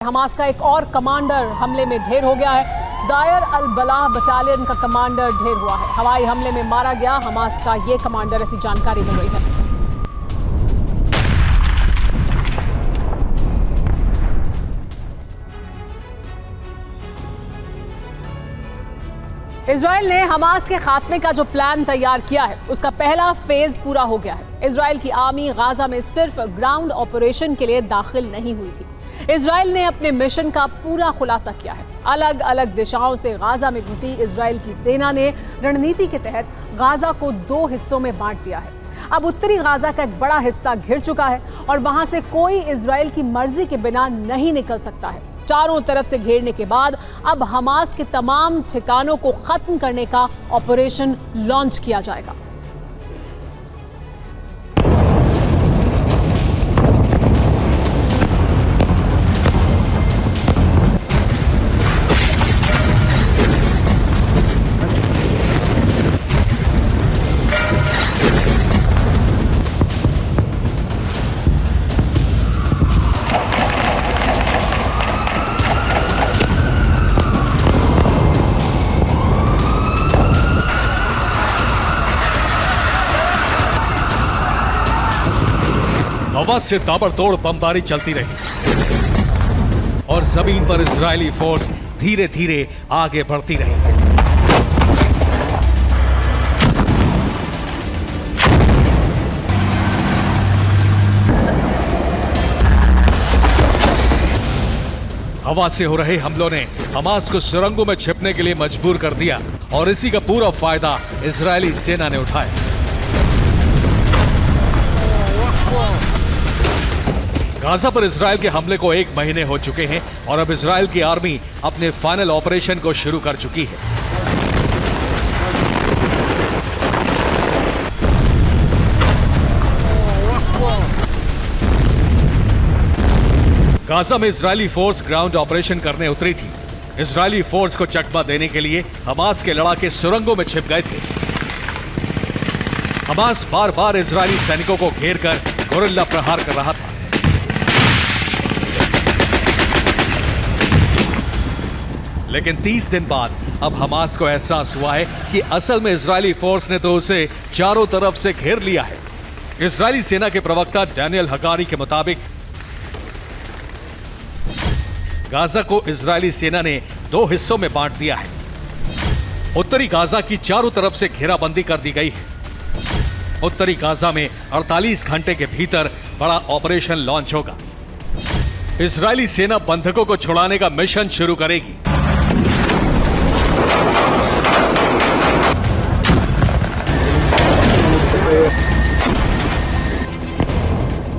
Hamas का एक और कमांडर हमले में ढेर हो गया है। दायर अल बलाह बटालियन का कमांडर ढेर हुआ है। हवाई हमले में मारा गया हमास का ये कमांडर, ऐसी जानकारी मिल रही है। इजराइल ने हमास के खात्मे का जो प्लान तैयार किया है उसका पहला फेज पूरा हो गया है। इजराइल की आर्मी गाजा में सिर्फ ग्राउंड ऑपरेशन के लिए दाखिल नहीं हुई थी। इजराइल ने अपने मिशन का पूरा खुलासा किया है। अलग अलग दिशाओं से गाजा में घुसी इजराइल की सेना ने रणनीति के तहत गाजा को 2 हिस्सों में बांट दिया है। अब उत्तरी गाजा का एक बड़ा हिस्सा घिर चुका है और वहां से कोई इजराइल की मर्जी के बिना नहीं निकल सकता है। चारों तरफ से घेरने के बाद अब हमास के तमाम ठिकानों को खत्म करने का ऑपरेशन लॉन्च किया जाएगा। हवा से ताबड़तोड़ बमबारी चलती रही और जमीन पर इजरायली फोर्स धीरे धीरे आगे बढ़ती रही। हवा से हो रहे हमलों ने हमास को सुरंगों में छिपने के लिए मजबूर कर दिया और इसी का पूरा फायदा इजरायली सेना ने उठाया। गाजा पर इजरायल के हमले को 1 महीने हो चुके हैं और अब इजरायल की आर्मी अपने फाइनल ऑपरेशन को शुरू कर चुकी है। गाजा में इजरायली फोर्स ग्राउंड ऑपरेशन करने उतरी थी। इजरायली फोर्स को चकमा देने के लिए हमास के लड़ाके सुरंगों में छिप गए थे। हमास बार बार इजरायली सैनिकों को घेरकर गोरिल्ला प्रहार कर रहा था। लेकिन 30 दिन बाद अब हमास को एहसास हुआ है कि असल में इजरायली फोर्स ने तो उसे चारों तरफ से घेर लिया है। इजरायली सेना के प्रवक्ता डैनियल हगारी के मुताबिक गाजा को इजरायली सेना ने 2 हिस्सों में बांट दिया है। उत्तरी गाजा की चारों तरफ से घेराबंदी कर दी गई है। उत्तरी गाजा में 48 घंटे के भीतर बड़ा ऑपरेशन लॉन्च होगा। इजरायली सेना बंधकों को छुड़ाने का मिशन शुरू करेगी।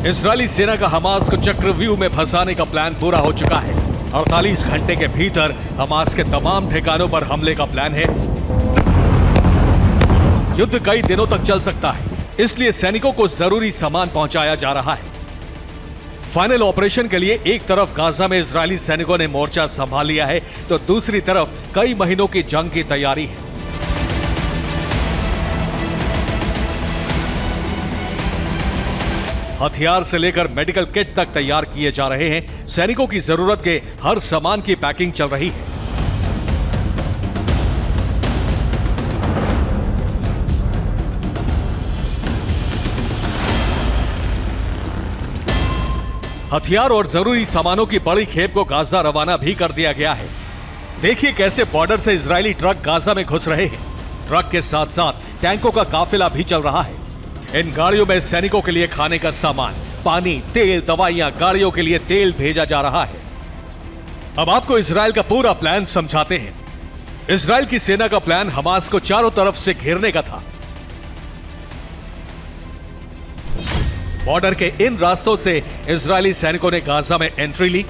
इजरायली सेना का हमास को चक्रव्यूह में फंसाने का प्लान पूरा हो चुका है। 48 घंटे के भीतर हमास के तमाम ठिकानों पर हमले का प्लान है। युद्ध कई दिनों तक चल सकता है, इसलिए सैनिकों को जरूरी सामान पहुंचाया जा रहा है। फाइनल ऑपरेशन के लिए एक तरफ गाजा में इजरायली सैनिकों ने मोर्चा संभाल लिया है तो दूसरी तरफ कई महीनों की जंग की तैयारी है। हथियार से लेकर मेडिकल किट तक तैयार किए जा रहे हैं। सैनिकों की जरूरत के हर सामान की पैकिंग चल रही है। हथियार और जरूरी सामानों की बड़ी खेप को गाजा रवाना भी कर दिया गया है। देखिए कैसे बॉर्डर से इजरायली ट्रक गाजा में घुस रहे हैं। ट्रक के साथ साथ टैंकों का काफिला भी चल रहा है। इन गाड़ियों में सैनिकों के लिए खाने का सामान, पानी, तेल, दवाइयां, गाड़ियों के लिए तेल भेजा जा रहा है। अब आपको इजरायल का पूरा प्लान समझाते हैं। इजरायल की सेना का प्लान हमास को चारों तरफ से घेरने का था। बॉर्डर के इन रास्तों से इजरायली सैनिकों ने गाजा में एंट्री ली।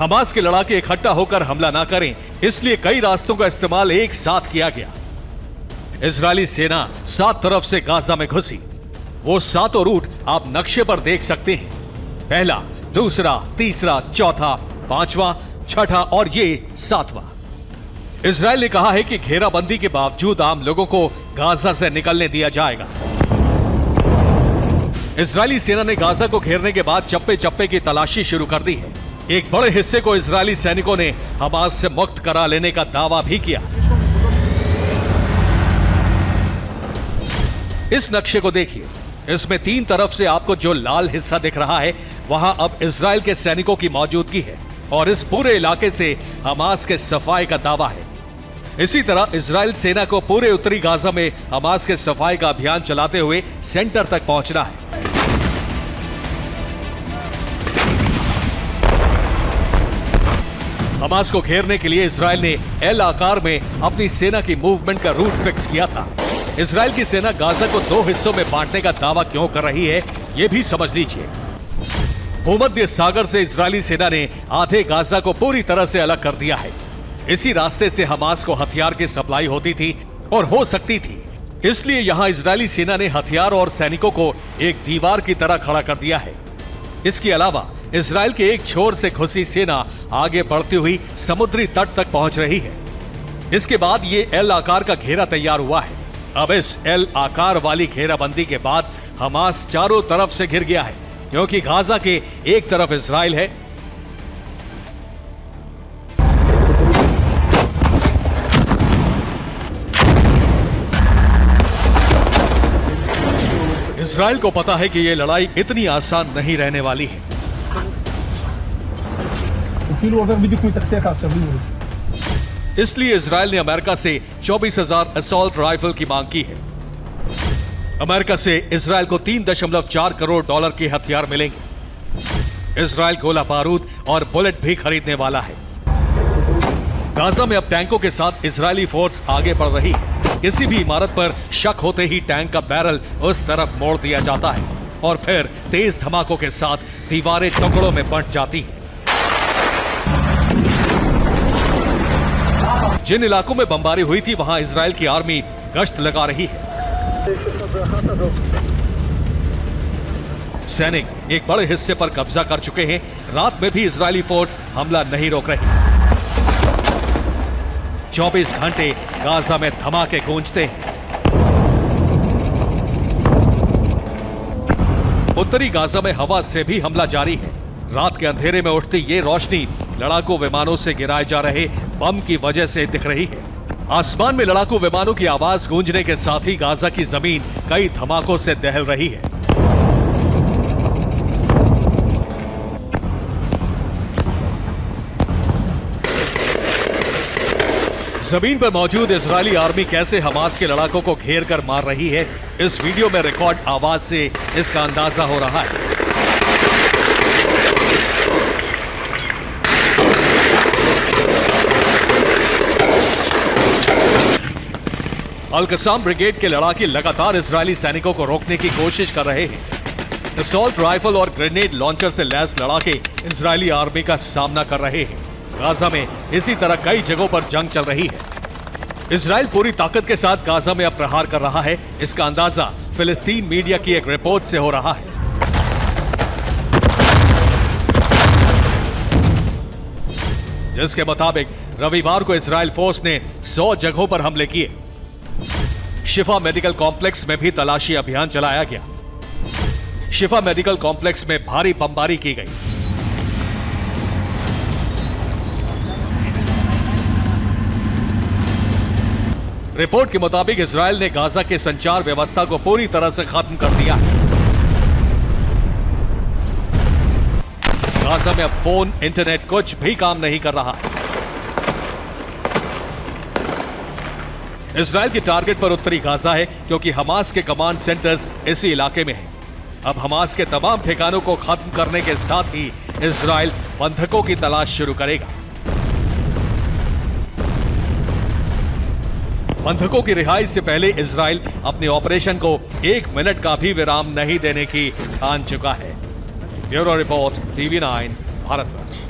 हमास के लड़ाके इकट्ठा होकर हमला ना करें, इसलिए कई रास्तों का इस्तेमाल एक साथ किया गया। इजरायली सेना 7 तरफ से गाजा में घुसी। वो 7 रूट आप नक्शे पर देख सकते हैं। पहला, दूसरा, तीसरा, चौथा, 5वां, 6ठा और ये 7वां। इजरायल ने कहा है कि घेराबंदी के बावजूद आम लोगों को गाजा से निकलने दिया जाएगा। इजरायली सेना ने गाजा को घेरने के बाद चप्पे चप्पे की तलाशी शुरू कर दी है। एक बड़े हिस्से को इजरायली सैनिकों ने हमास से मुक्त करा लेने का दावा भी किया। इस नक्शे को देखिए, इसमें 3 तरफ से आपको जो लाल हिस्सा दिख रहा है वहां अब इजराइल के सैनिकों की मौजूदगी है और इस पूरे इलाके से हमास के सफाई का दावा है। इसी तरह इजराइल सेना को पूरे उत्तरी गाजा में हमास के सफाई का अभियान चलाते हुए सेंटर तक पहुंचना है। हमास को घेरने के लिए इजराइल ने एल आकार में अपनी सेना की मूवमेंट का रूट फिक्स किया था। इजराइल की सेना गाजा को 2 हिस्सों में बांटने का दावा क्यों कर रही है, यह भी समझ लीजिए। भूमध्य सागर से इजरायली सेना ने आधे गाजा को पूरी तरह से अलग कर दिया है। इसी रास्ते से हमास को हथियार की सप्लाई होती थी और हो सकती थी, इसलिए यहां इजरायली सेना ने हथियार और सैनिकों को एक दीवार की तरह खड़ा कर दिया है। इसके अलावा इजराइल के एक छोर से घुसी सेना आगे बढ़ती हुई समुद्री तट तक पहुंच रही है। इसके बाद ये एल आकार का घेरा तैयार हुआ है। अब इस एल आकार वाली घेराबंदी के बाद हमास चारों तरफ से घिर गया है, क्योंकि गाजा के एक तरफ इजराइल है, इजराइल को पता है कि यह लड़ाई इतनी आसान नहीं रहने वाली है। इसलिए इजराइल ने अमेरिका से 24,000 असॉल्ट राइफल की मांग की है। अमेरिका से इजराइल को $3.4 करोड़ के हथियार मिलेंगे। इजराइल गोला बारूद और बुलेट भी खरीदने वाला है। गाजा में अब टैंकों के साथ इजरायली फोर्स आगे बढ़ रही है। किसी भी इमारत पर शक होते ही टैंक का बैरल उस तरफ मोड़ दिया जाता है और फिर तेज धमाकों के साथ दीवारें टुकड़ों में बंट जाती हैं। जिन इलाकों में बमबारी हुई थी वहां इजराइल की आर्मी गश्त लगा रही है। सैनिक एक बड़े हिस्से पर कब्जा कर चुके हैं। रात में भी इजरायली फोर्स हमला नहीं रोक रही। 24 घंटे गाजा में धमाके गूंजते हैं। उत्तरी गाजा में हवा से भी हमला जारी है। रात के अंधेरे में उठती ये रोशनी लड़ाकू विमानों से गिराए जा रहे बम की वजह से दिख रही है। आसमान में लड़ाकू विमानों की आवाज गूंजने के साथ ही गाजा की जमीन कई धमाकों से दहल रही है। जमीन पर मौजूद इजरायली आर्मी कैसे हमास के लड़ाकों को घेर कर मार रही है, इस वीडियो में रिकॉर्ड आवाज से इसका अंदाजा हो रहा है। अल-कसाम ब्रिगेड के लड़ाके लगातार इजरायली सैनिकों को रोकने की कोशिश कर रहे हैं। असॉल्ट राइफल और ग्रेनेड लॉन्चर से लैस लड़ाके इजरायली आर्मी का सामना कर रहे हैं। गाजा में इसी तरह कई जगहों पर जंग चल रही है। इजराइल पूरी ताकत के साथ गाजा में अब प्रहार कर रहा है। इसका अंदाजा फिलिस्तीन मीडिया की एक रिपोर्ट से हो रहा है। जिसके मुताबिक रविवार को इजराइल फोर्स ने 100 जगहों पर हमले किए। शिफा मेडिकल कॉम्प्लेक्स में भी तलाशी अभियान चलाया गया। शिफा मेडिकल कॉम्प्लेक्स में भारी बमबारी की गई। रिपोर्ट के मुताबिक इजराइल ने गाजा के संचार व्यवस्था को पूरी तरह से खत्म कर दिया। गाजा में अब फोन, इंटरनेट कुछ भी काम नहीं कर रहा है। इजराइल के टारगेट पर उत्तरी गाजा है, क्योंकि हमास के कमांड सेंटर्स इसी इलाके में हैं। अब हमास के तमाम ठिकानों को खत्म करने के साथ ही इजराइल बंधकों की तलाश शुरू करेगा। बंधकों की रिहाई से पहले इजराइल अपने ऑपरेशन को 1 मिनट का भी विराम नहीं देने की ठान चुका है। Bureau report, TV9 Bharatvarsh.